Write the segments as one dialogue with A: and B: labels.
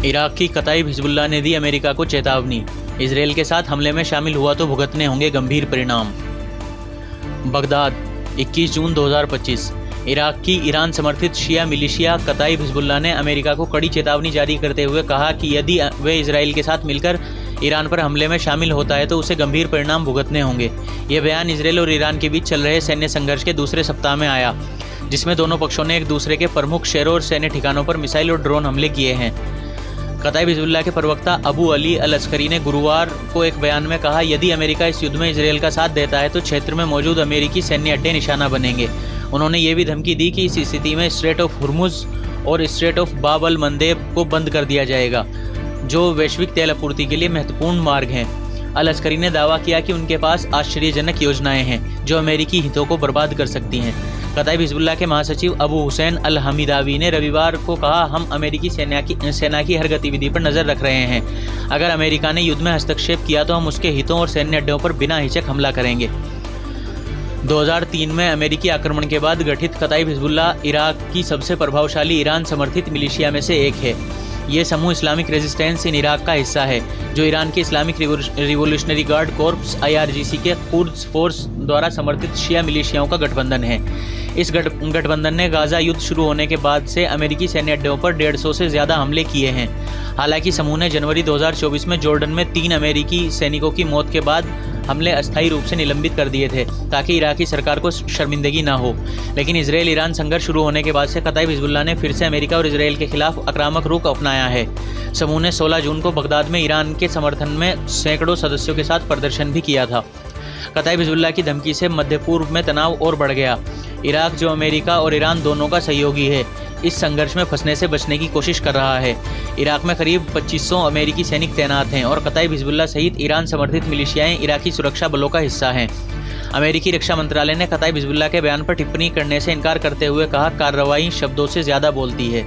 A: Iraq की कताइब Hezbollah ने दी America को चेतावनी। इसराइल के साथ हमले में शामिल हुआ तो भुगतने होंगे गंभीर परिणाम। बगदाद 21 जून 2025। इराक की ईरान समर्थित शिया मिलिशिया कताइब हिजबुल्लाह ने अमेरिका को कड़ी चेतावनी जारी करते हुए कहा कि यदि वे इसराइल के साथ मिलकर ईरान पर हमले में शामिल होता है तो उसे गंभीर परिणाम भुगतने होंगे। यह बयान इसराइल और ईरान के बीच चल रहे सैन्य संघर्ष के दूसरे सप्ताह में आया, जिसमें दोनों पक्षों ने एक दूसरे के प्रमुख शहरों और सैन्य ठिकानों पर मिसाइल और ड्रोन हमले किए हैं। कताइब हिजबुल्लाह के प्रवक्ता अबू अली अल अस्करी ने गुरुवार को एक बयान में कहा, यदि अमेरिका इस युद्ध में इसराइल का साथ देता है तो क्षेत्र में मौजूद अमेरिकी सैन्य अड्डे निशाना बनेंगे। उन्होंने ये भी धमकी दी कि इस स्थिति में स्ट्रेट ऑफ हुर्मुज और स्ट्रेट ऑफ बाब अल मंदेब को बंद कर दिया जाएगा, जो वैश्विक तेल आपूर्ति के लिए महत्वपूर्ण मार्ग हैं। अल अस्करी ने दावा किया कि उनके पास आश्चर्यजनक योजनाएं हैं जो अमेरिकी हितों को बर्बाद कर सकती हैं। कताइब हिजबुल्लाह के महासचिव अबू हुसैन अल हमीदावी ने रविवार को कहा, हम अमेरिकी सेना की हर गतिविधि पर नज़र रख रहे हैं। अगर अमेरिका ने युद्ध में हस्तक्षेप किया तो हम उसके हितों और सैन्य अड्डों पर बिना हिचक हमला करेंगे। 2003 में अमेरिकी आक्रमण के बाद गठित कताइब हिजबुल्लाह इराक की सबसे प्रभावशाली ईरान समर्थित मिलिशिया में से एक है। ये समूह इस्लामिक रेजिस्टेंस इन इराक का हिस्सा है, जो ईरान के Islamic revolutionary guard corps IRGC के कुर्द फोर्स द्वारा समर्थित शिया मिलिशियाओं का गठबंधन है। इस गठबंधन ने गाज़ा युद्ध शुरू होने के बाद से अमेरिकी सैन्य अड्डों पर 150 से ज़्यादा हमले किए हैं। हालांकि समूह ने जनवरी 2024 में जॉर्डन में 3 अमेरिकी सैनिकों की मौत के बाद हमले अस्थायी रूप से निलंबित कर दिए थे, ताकि इराकी सरकार को शर्मिंदगी ना हो। लेकिन इसराइल ईरान संघर्ष शुरू होने के बाद से कताइब हिजबुल्लाह ने फिर से अमेरिका और इसराइल के खिलाफ आक्रामक रुख अपनाया है। समूह ने 16 जून को बगदाद में ईरान के समर्थन में सैकड़ों सदस्यों के साथ प्रदर्शन भी किया था। कताइब हिजबुल्लाह की धमकी से मध्य पूर्व में तनाव और बढ़ गया। इराक, जो अमेरिका और ईरान दोनों का सहयोगी है, इस संघर्ष में फंसने से बचने की कोशिश कर रहा है। इराक में करीब 2500 अमेरिकी सैनिक तैनात हैं और कताइब हिजबुल्लाह सहित ईरान समर्थित मिलिशियाएं इराकी सुरक्षा बलों का हिस्सा हैं। अमेरिकी रक्षा मंत्रालय ने कताइब हिजबुल्लाह के बयान पर टिप्पणी करने से इनकार करते हुए कहा, कार्रवाई शब्दों से ज़्यादा बोलती है।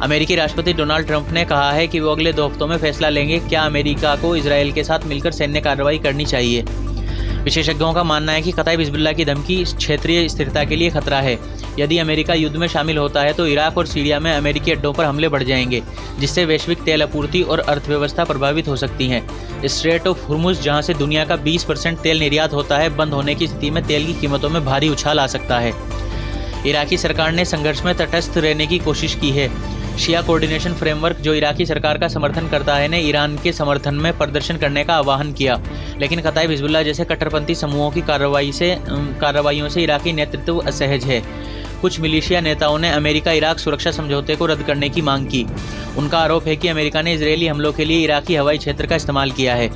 A: अमेरिकी राष्ट्रपति डोनाल्ड ट्रंप ने कहा है कि वो अगले 2 हफ्तों में फैसला लेंगे क्या अमेरिका को इसराइल के साथ मिलकर सैन्य कार्रवाई करनी चाहिए। विशेषज्ञों का मानना है कि कताइब हिजबुल्लाह की धमकी क्षेत्रीय स्थिरता के लिए खतरा है। यदि अमेरिका युद्ध में शामिल होता है तो इराक और सीरिया में अमेरिकी अड्डों पर हमले बढ़ जाएंगे, जिससे वैश्विक तेल आपूर्ति और अर्थव्यवस्था प्रभावित हो सकती है। स्ट्रेट ऑफ हुर्मुज, जहां से दुनिया का 20% तेल निर्यात होता है, बंद होने की स्थिति में तेल की कीमतों में भारी उछाल आ सकता है। इराकी सरकार ने संघर्ष में तटस्थ रहने की कोशिश की है। शिया कोऑर्डिनेशन फ्रेमवर्क, जो इराकी सरकार का समर्थन करता है, ने ईरान के समर्थन में प्रदर्शन करने का आह्वान किया, लेकिन कताइब हिजबुल्लाह जैसे कट्टरपंथी समूहों की कार्रवाइयों से इराकी नेतृत्व असहज है। कुछ मिलिशिया नेताओं ने अमेरिका इराक सुरक्षा समझौते को रद्द करने की मांग की। उनका आरोप है कि अमेरिका ने इजरायली हमलों के लिए इराकी हवाई क्षेत्र का इस्तेमाल किया है।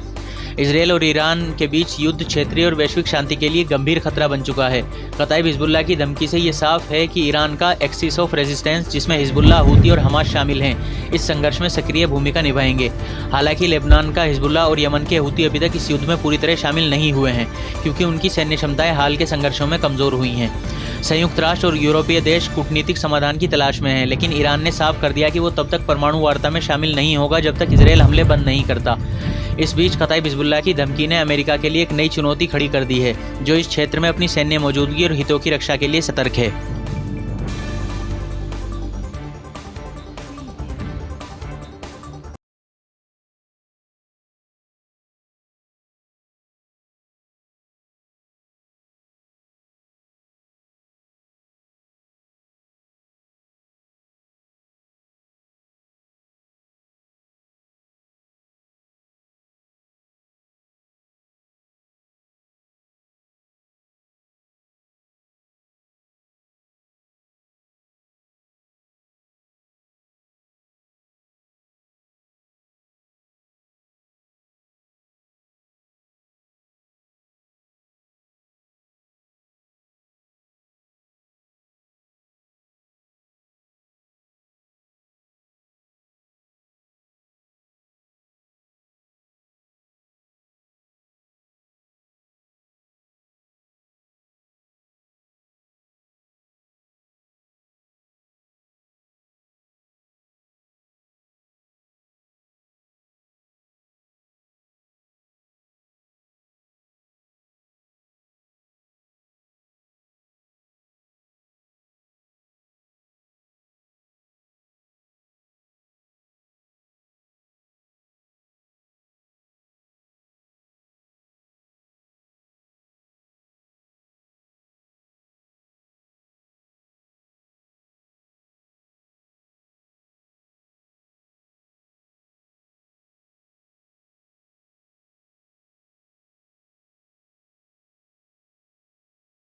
A: इसराइल और ईरान के बीच युद्ध क्षेत्रीय और वैश्विक शांति के लिए गंभीर खतरा बन चुका है। कताइब हिजबुल्लाह की धमकी से ये साफ है कि ईरान का एक्सिस ऑफ रेजिस्टेंस, जिसमें हिजबुल्लाह, हूती और हमास शामिल हैं, इस संघर्ष में सक्रिय भूमिका निभाएंगे। हालांकि लेबनान का हिजबुल्लाह और यमन के हूती अभी तक इस युद्ध में पूरी तरह शामिल नहीं हुए हैं, क्योंकि उनकी सैन्य क्षमताएं हाल के संघर्षों में कमज़ोर हुई हैं। संयुक्त राष्ट्र और यूरोपीय देश कूटनीतिक समाधान की तलाश में हैं, लेकिन ईरान ने साफ कर दिया कि वो तब तक परमाणु वार्ता में शामिल नहीं होगा जब तक इसराइल हमले बंद नहीं करता। इस बीच कताइब हिजबुल्लाह की धमकी ने अमेरिका के लिए एक नई चुनौती खड़ी कर दी है, जो इस क्षेत्र में अपनी सैन्य मौजूदगी और हितों की रक्षा के लिए सतर्क है।